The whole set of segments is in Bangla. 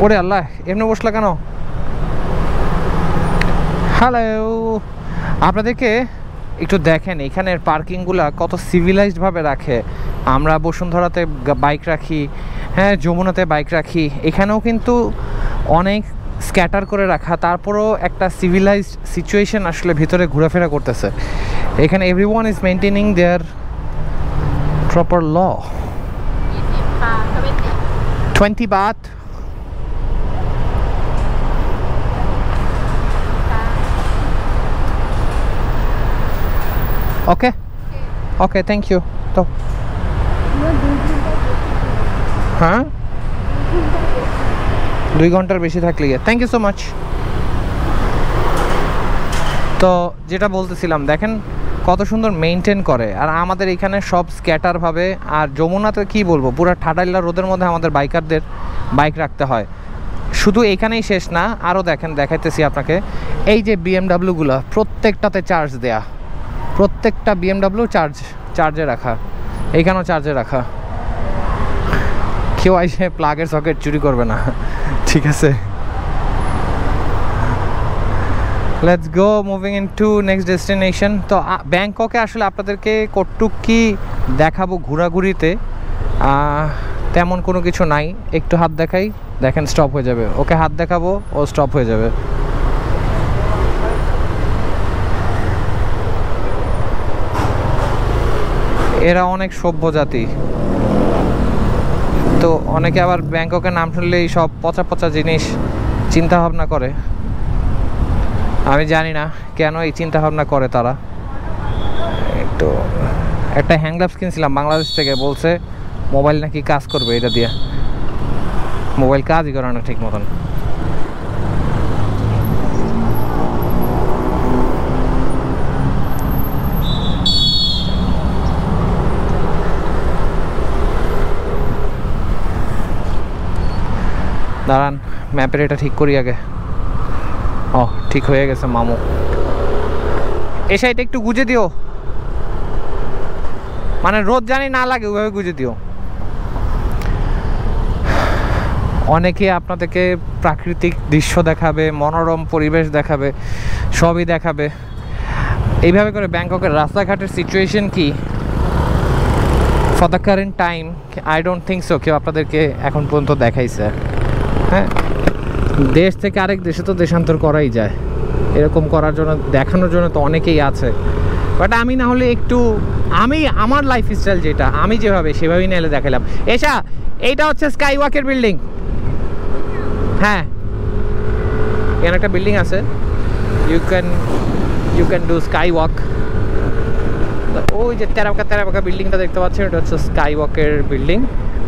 ওরে আল্লাহ, এমনি বসলা কেন? হ্যালো, আপনাদেরকে একটু দেখেন এখানের পার্কিংগুলো কত সিভিলাইজডভাবে রাখে। আমরা বসুন্ধরাতে বাইক রাখি, হ্যাঁ, যমুনাতে বাইক রাখি, এখানেও কিন্তু অনেক স্ক্যাটার করে রাখা, তারপরেও একটা সিভিলাইজড সিচুয়েশন আসলে ভিতরে ঘোরাফেরা করতেছে। এখানে everyone is maintaining their proper law. 20 baht. Okay. Okay, thank you. তো হ্যাঁ, 2 ঘন্টার বেশি থাকলে থ্যাংক ইউ সো মাচ। তো যেটা বলতেছিলাম, দেখেন কত সুন্দর মেনটেন করে। আর আমাদের এখানে সব স্ক্যাটারভাবে। আর যমুনাতে কি বলবো, পুরো ঠাডাইলা রোদের মধ্যে আমাদের বাইকারদের বাইক রাখতে হয়। শুধু এখানেই শেষ না, আরও দেখেন, দেখাইতেছি আপনাকে। এই যে বিএমডাব্লিউগুলো প্রত্যেকটাতে চার্জ দেয়া, প্রত্যেকটা বিএমডাব্লিউ চার্জে রাখা, এইখানেও চার্জে রাখা। কেউ এসে প্লাগের সকেট চুরি করবে না, ঠিক আছে? Let's go, moving into next destination. তো ব্যাংককে আসলে আপনাদেরকে কতটুক কি দেখাবো ঘোরাঘুরিতে, তেমন কোনো কিছু নাই। একটু হাত দেখাই, দেখেন স্টপ হয়ে যাবে। ওকে হাত দেখাবো, ও স্টপ হয়ে যাবে। এরা অনেক সভ্য জাতি। তো অনেকে আবার ব্যাংককের নাম শুনলেই সব পচা পচা জিনিস চিন্তা ভাবনা করে। আমি জানি না কেন এই চিন্তা ভাবনা করে তারা। একটু একটা হ্যান্ড গ্লাভস কিনছিলাম বাংলাদেশ থেকে, বলছে মোবাইল নাকি কাজ করবে এটা দিয়ে। মোবাইল কাজই করে না ঠিক মতন। দাঁড়ান, ম্যাপের এটা ঠিক করি আগে। ও ঠিক হয়ে গেছে মামু। এই সাইডে একটু গুজে দিও, মানে রোদ জানি না লাগে ওইভাবে গুজে দিও। অনেকে আপনাদেরকে প্রাকৃতিক দৃশ্য দেখাবে, মনোরম পরিবেশ দেখাবে, সবই দেখাবে। এইভাবে করে ব্যাংককের রাস্তাঘাটের সিচুয়েশন কি for the current time, I don't think so কেউ আপনাদেরকে এখন পর্যন্ত দেখাইছে। হ্যাঁ, দেশ থেকে আরেক দেশে তো দেশান্তর করাই যায়, এরকম করার জন্য, দেখানোর জন্য তো অনেকেই আছে। বাট আমি না হলে একটু, আমি আমার লাইফ স্টাইল যেটা আমি যেভাবে সেভাবেই নাহলে দেখালাম। এসা, এইটা হচ্ছে স্কাই ওয়াকের বিল্ডিং। হ্যাঁ, এখানে একটা বিল্ডিং আছে, you can do sky walk. ওই যে তেরাবাঁকা বিল্ডিংটা দেখতে পাচ্ছেন, এটা হচ্ছে স্কাই ওয়াকের বিল্ডিং।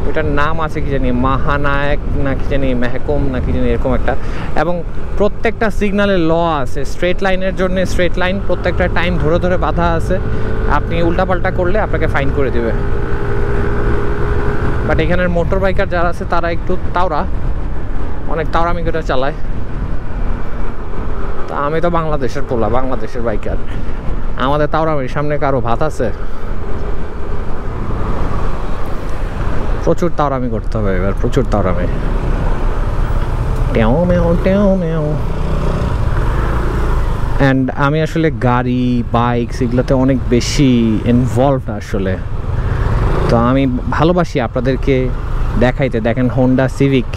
ওটার নাম আছে কি জানি, মহানায়ক না কি জানি, মেহকুম না কি জানি, এরকম একটা। এবং প্রত্যেকটা সিগনালের ল আছে, স্ট্রেট লাইনের জন্য স্ট্রেট লাইন, প্রত্যেকটা টাইম ধরে ধরে বাধা আছে। আপনি উল্টাপাল্টা করলে আপনাকে ফাইন করে দেবে। বাট এখানের মোটর বাইকার যারা আছে তারা একটু তাওরা, অনেক তাওরামি করে চালায়। তা আমি তো বাংলাদেশের পোলা, বাংলাদেশের বাইকার, আমাদের তাওরামির সামনে কারো ভাত আছে? প্রচুর তাওরামি করতে হবে এবার, প্রচুর তাওরামি। অ্যান্ড আমি আসলে গাড়ি বাইক এগুলোতে অনেক বেশি ইনভলভড আসলে। তো আমি ভালোবাসি আপনাদেরকে দেখাইতে। দেখেন হোন্ডা সিভিক,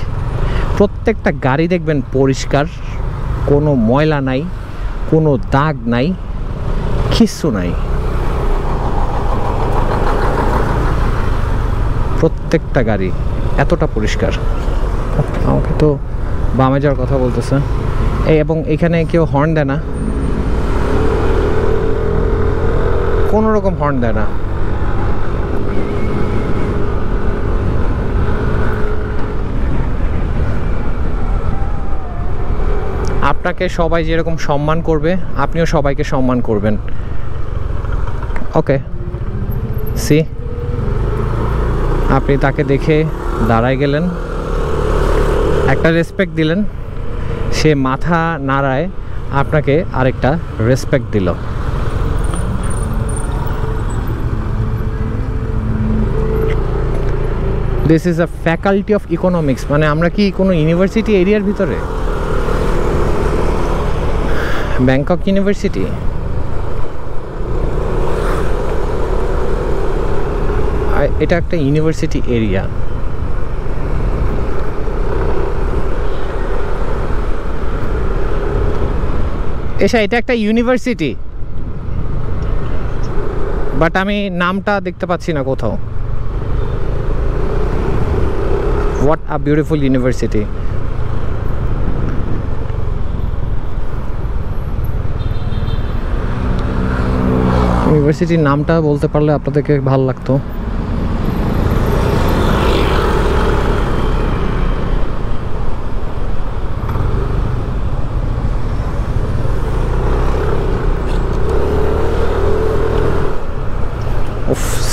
প্রত্যেকটা গাড়ি দেখবেন পরিষ্কার, কোনো ময়লা নাই, কোনো দাগ নাই, কিচ্ছু নাই। প্রত্যেকটা গাড়ি এতটা পরিষ্কার। আমাকে তো বামে যাওয়ার কথা বলতেছে। এবং এখানে কেউ হর্ন দেয় না, কোনো রকম হর্ন দেয় না। আপনাকে সবাই যেরকম সম্মান করবে আপনিও সবাইকে সম্মান করবেন। ওকে, সি, আপনি তাকে দেখে দাঁড়ায় গেলেন, একটা রেসপেক্ট দিলেন, সে মাথা নাড়ায় আপনাকে আরেকটা রেসপেক্ট দিল। This is a faculty of economics, মানে আমরা কি কোনো ইউনিভার্সিটি এরিয়ার ভিতরে? ব্যাংকক ইউনিভার্সিটি, এটা একটা ইউনিভার্সিটি এরিয়া। এটা একটা ইউনিভার্সিটি, বাট আমি নামটা দেখতে পাচ্ছি না কোথাও। What a beautiful university. ইউনিভার্সিটির নামটা বলতে পারলে আপনাদেরকে ভালো লাগতো।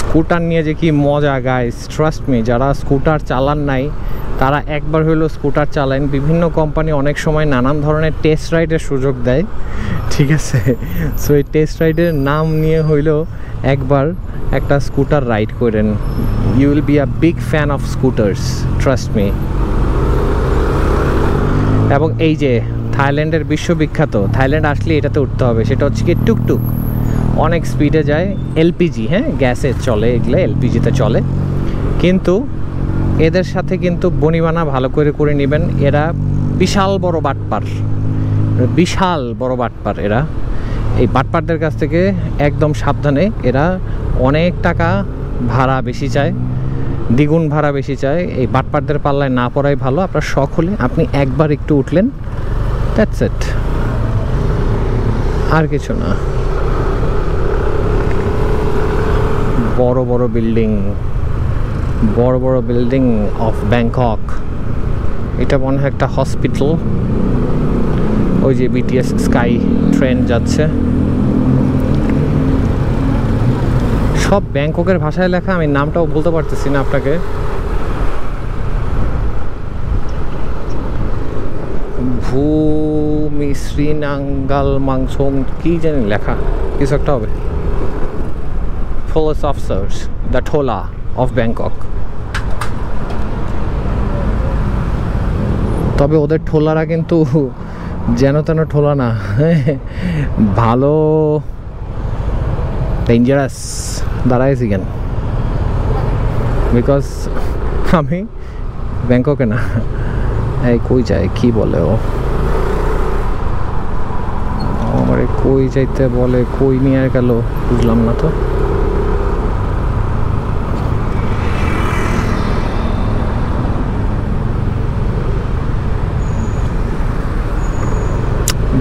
স্কুটার নিয়ে যে কি মজা গাইস, ট্রাস্ট মি, যারা স্কুটার চালান নাই তারা একবার হইলো স্কুটার চালান। বিভিন্ন কোম্পানি অনেক সময় নানান ধরনের টেস্ট রাইডের সুযোগ দেয়, ঠিক আছে? সো এই টেস্ট রাইডের নাম নিয়ে হইলো একবার একটা স্কুটার রাইড করেন। You will be a big fan of scooters, trust me. এবং এই যে থাইল্যান্ডের বিশ্ববিখ্যাত, থাইল্যান্ড আসলে এটাতে উঠতে হবে, সেটা হচ্ছে কি টুকটুক। অনেক স্পিডে যায়, এলপিজি, হ্যাঁ গ্যাসে চলে, এগুলো এলপিজিতে চলে। কিন্তু এদের সাথে কিন্তু বনিবানা ভালো করে করে নেবেন, এরা বিশাল বড় বাটপার, বিশাল বড় বাটপার এরা। এই বাটপারদের কাছ থেকে একদম সাবধানে, এরা অনেক টাকা ভাড়া বেশি চায়, দ্বিগুণ ভাড়া বেশি চায়। এই বাটপারদের পাল্লায় না পড়াই ভালো। আপনার শখ হলে আপনি একবার একটু উঠলেন, দ্যাটস ইট, আর কিছু না। বড় বড় বিল্ডিং, বড় বড় বিল্ডিং অফ ব্যাংকক। এটা মনে হয় একটা হসপিটাল। ওই যে বিটিএস স্কাই ট্রেন যাচ্ছে, সব ব্যাংককের ভাষায় লেখা, আমি নামটাও বলতে পারতেছি না আপনাকে। ভূমি শ্রীনাঙ্গাল মাংসং কি জানি লেখা, কিছু একটা হবে। Police officers, the Thola of Bangkok. তবে ওদের ঠোলারা কিন্তু যেন তেন ঠোলা না, ভালো ডেঞ্জারাস। দাঁড়াইছি কেন? বিকজ আমি ব্যাংককে না, এই কই যায় কি বলে ও আমারে, কই যাইতে বলে, কই নিয়ে গেল বুঝলাম না তো।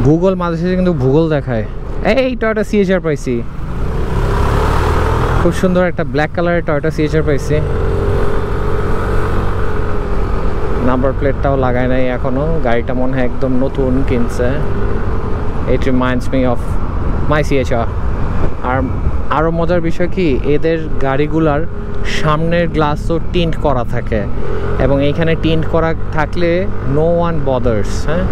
গুগল মাঝে সাঝে কিন্তু ভূগোল দেখায়। এই টয়োটা সিএচআর পাইছি, খুব সুন্দর একটা ব্ল্যাক কালারের টয়োটা সিএচআর পাইছি। নাম্বার প্লেটটাও লাগায় নাই এখনো, গাড়িটা মনে হয় একদম নতুন কিনছে। It reminds me of my CHR. আর আরও মজার বিষয় কি, এদের গাড়িগুলার সামনের গ্লাসও টিন্ট করা থাকে, এবং এইখানে টিন্ট করা থাকলে নো ওয়ান বদার্স। হ্যাঁ,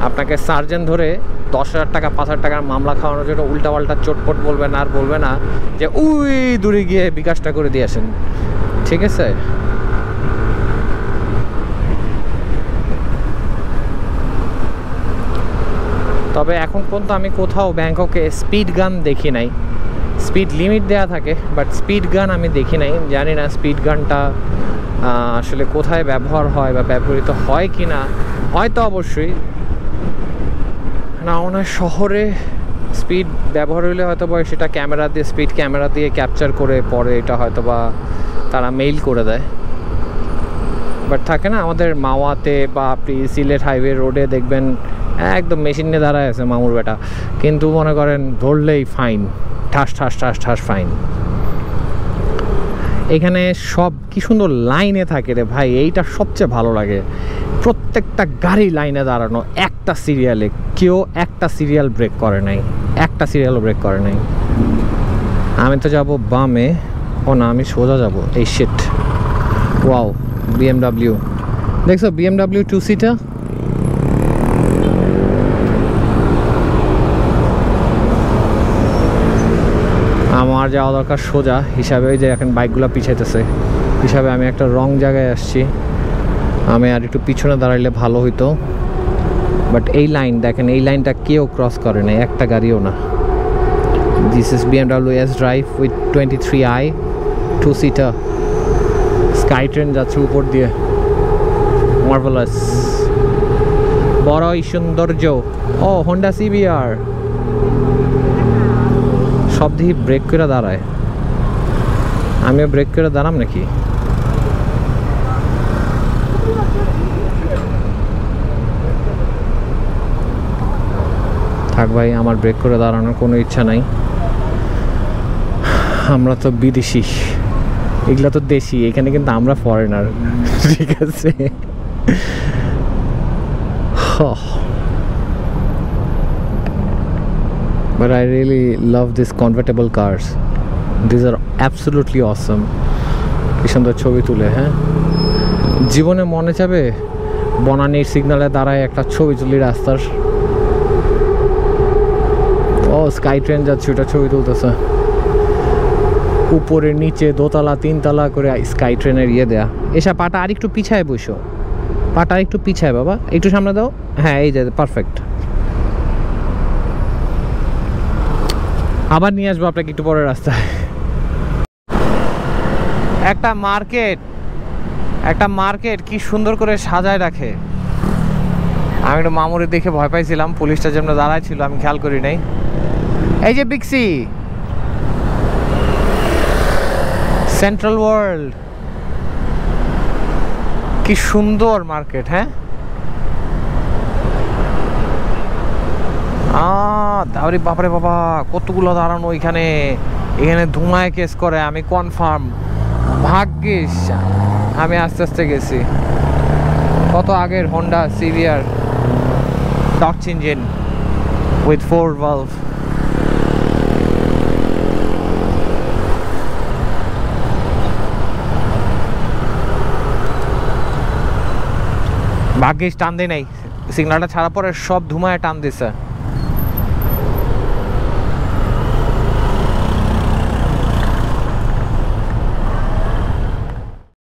আপনাকে সার্জেন ধরে 10,000 টাকা 5,000 টাকার মামলা খাওয়ানোর জন্য উল্টাপাল্টা চটপট বলবে না, আর বলবে না যে উই দূরে গিয়ে বিকাশটা করে দিয়ে আসেন, ঠিক আছে? তবে এখন পর্যন্ত আমি কোথাও ব্যাংককে স্পিড গান দেখি নাই। স্পিড লিমিট দেওয়া থাকে, বাট স্পিড গান আমি দেখি নাই। জানি না স্পিড গানটা আসলে কোথায় ব্যবহার হয় বা ব্যবহৃত হয় কি না। হয়তো অবশ্যই না, ওনার শহরে স্পিড ব্যবহার হলে হয়তো বা সেটা ক্যামেরা দিয়ে, স্পিড ক্যামেরা দিয়ে ক্যাপচার করে পরে এটা হয়তো বা তারা মেইল করে দেয়। বাট থাকে না আমাদের মাওয়াতে বা আপনি সিলেট হাইওয়ে রোডে দেখবেন একদম মেশিন নিয়ে দাঁড়ায় আছে মামুর বেটা, কিন্তু মনে করেন ধরলেই ফাইন, ঠাস ঠাস ঠাস ঠাস ফাইন। এখানে সব কি সুন্দর লাইনে থাকে রে ভাই, এইটা সবচেয়ে ভালো লাগে। প্রত্যেকটা গাড়ি লাইনে দাঁড়ানো একটা সিরিয়ালে, কেউ একটা সিরিয়াল ব্রেক করে নাই, একটা সিরিয়ালও ব্রেক করে নাই। আমি তো যাব বামে, ও না আমি সোজা যাব। এই শিট, ওয়াও বিএমডাব্লিউ, দেখছো বিএমডাব্লিউ 2 সিটার। আমার যাওয়া দরকার সোজা হিসাবে, ওই যে এখন বাইকগুলো পিছাইতেছে। হিসাবে আমি একটা রং জায়গায় আসছি। আমি আর একটু পিছনে দাঁড়াইলে ভালো হইতো, বাট এই লাইন দেখেন, এই লাইনটা কেউ ক্রস করে না, একটা গাড়িও না। This is BMW S Drive with 23i 2-seater। Sky train যাচ্ছে উপর দিয়ে, মার্ভেলাস, বড়ই সৌন্দর্য। ও হোন্ডা CBR, সব দিকে ব্রেক করে দাঁড়ায়, আমিও ব্রেক করে দাঁড়াম নাকি? থাক ভাই, আমার ব্রেক করে দাঁড়ানোর কোনো ইচ্ছা নাই। আমরা তো বিদেশি, এগুলা তো দেশি, এখানে কিন্তু আমরা ফরেনার, ঠিক আছে? But I really love these convertible cars. These are absolutely awesome. কি সুন্দর ছবি তুলে, হ্যাঁ? জীবনে মনে চাবে বনানীর সিগন্যালে দাঁড়ায় একটা ছবি তুলি রাস্তার। ও স্কাই ট্রেন যাচ্ছে, ওটা ছবি তুলতেছে, উপরে নিচে দোতলা তিনতলা করে স্কাই ট্রেনের ইয়ে দেয়া। এসা পাটা আর একটু পিছায় বসো, পাটা একটু পিছায় বাবা, একটু সামনে দাও। হ্যাঁ এই যে পারফেক্ট। আবার নিয়ে আসবো আপনাকে একটু পরের রাস্তায়। একটা মার্কেট কি সুন্দর করে সাজায় রাখে। আমি একটু মামুরে দেখে ভয় পাইছিলাম, পুলিশটা যেমন দাঁড়ায় ছিল আমি খেয়াল করি নাই। এই যে বিক্সি, সেন্ট্রাল ওয়ার্ল্ড, কি সুন্দর মার্কেট। হ্যাঁ আরে বাবারে বাবা, কতগুলো দাঁড়ানো এখানে, এখানে ধুমায় কেস করে, আমি কনফার্ম। ভাগ্যিস আমি আস্তে আস্তে গেছি। কত আগের Honda CBR torch engine with 4 valve। ভাগ্যিস টান দেয় নাই, সিগন্যালটা ছাড়া পরে সব ধুমায় টান দিছে।